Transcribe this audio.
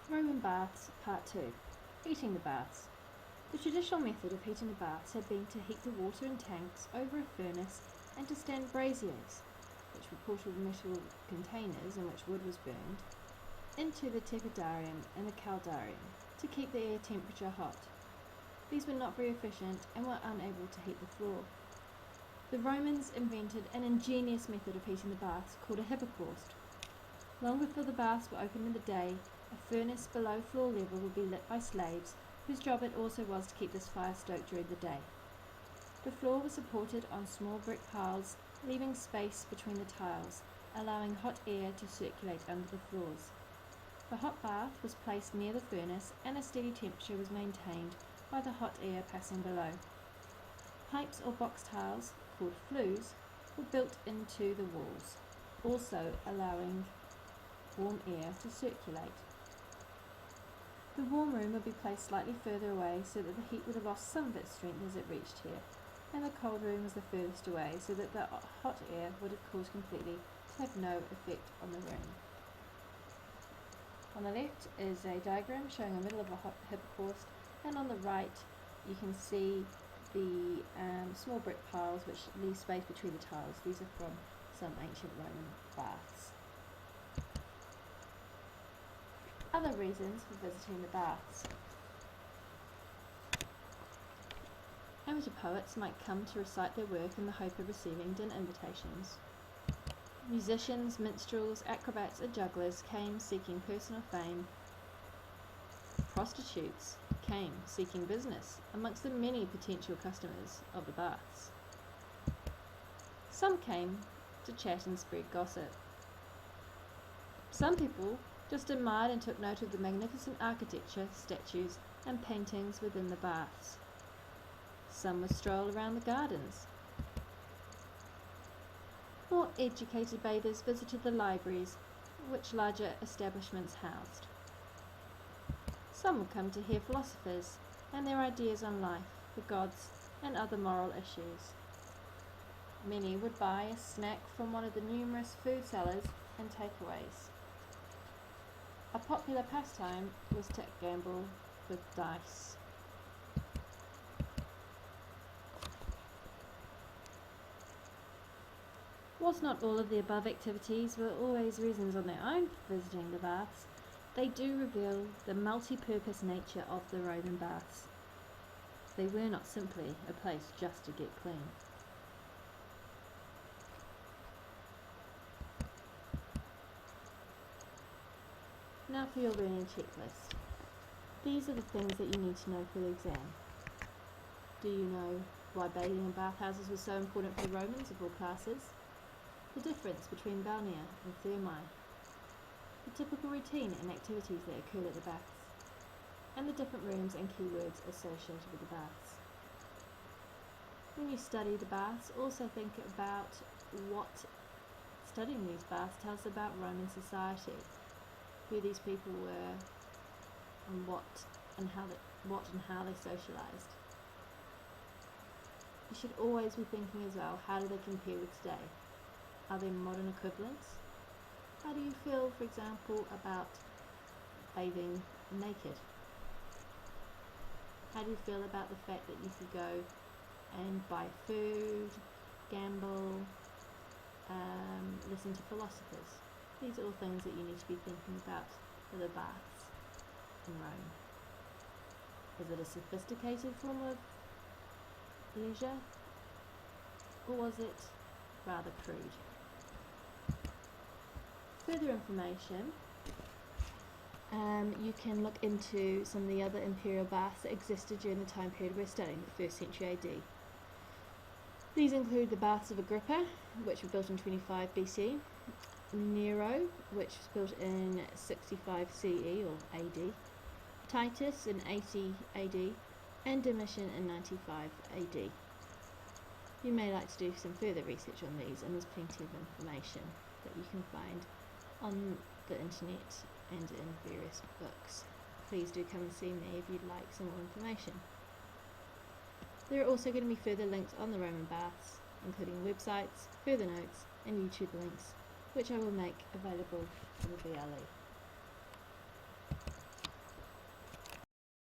Roman baths, part 2. Heating the baths. The traditional method of heating the baths had been to heat the water in tanks over a furnace and to stand braziers, which were portable metal containers in which wood was burned, into the tepidarium and the caldarium to keep the air temperature hot. These were not very efficient and were unable to heat the floor. The Romans invented an ingenious method of heating the baths called a hypocaust. Long before the baths were open in the day, a furnace below floor level would be lit by slaves, whose job it also was to keep this fire stoked during the day. The floor was supported on small brick piles, leaving space between the tiles, allowing hot air to circulate under the floors. The hot bath was placed near the furnace and a steady temperature was maintained by the hot air passing below. Pipes or box tiles, called flues, were built into the walls, also allowing warm air to circulate. The warm room would be placed slightly further away so that the heat would have lost some of its strength as it reached here, and the cold room was the furthest away so that the hot air would have cooled completely to have no effect on the room. On the left is a diagram showing the middle of a hypocaust, and on the right you can see the small brick piles which leave space between the tiles. These are from some ancient Roman baths. Other reasons for visiting the baths. Amateur poets might come to recite their work in the hope of receiving dinner invitations. Musicians, minstrels, acrobats, and jugglers came seeking personal fame. Prostitutes came seeking business amongst the many potential customers of the baths. Some came to chat and spread gossip. Some people just admired and took note of the magnificent architecture, statues, and paintings within the baths. Some would stroll around the gardens. More educated bathers visited the libraries, which larger establishments housed. Some would come to hear philosophers and their ideas on life, the gods, and other moral issues. Many would buy a snack from one of the numerous food sellers and takeaways. A popular pastime was to gamble with dice. Whilst not all of the above activities were always reasons on their own for visiting the baths, they do reveal the multi-purpose nature of the Roman baths. They were not simply a place just to get clean. Now for your learning checklist. These are the things that you need to know for the exam. Do you know why bathing in bathhouses was so important for the Romans of all classes? The difference between balnea and thermae. The typical routine and activities that occurred at the baths. And the different rooms and keywords associated with the baths. When you study the baths, also think about what studying these baths tells about Roman society. Who these people were, and what and how they socialised. You should always be thinking as well, how do they compare with today? Are there modern equivalents? How do you feel, for example, about bathing naked? How do you feel about the fact that you could go and buy food, gamble, listen to philosophers? These are all things that you need to be thinking about for the baths in Rome. Is it a sophisticated form of leisure, or was it rather crude? Further information, you can look into some of the other imperial baths that existed during the time period we're studying, the 1st century AD. These include the baths of Agrippa, which were built in 25 BC, Nero, which was built in 65 CE or AD, Titus in 80 AD, and Domitian in 95 AD. You may like to do some further research on these, and there's plenty of information that you can find on the internet and in various books. Please do come and see me if you'd like some more information. There are also going to be further links on the Roman baths, including websites, further notes, and YouTube links, which I will make available for the VLE.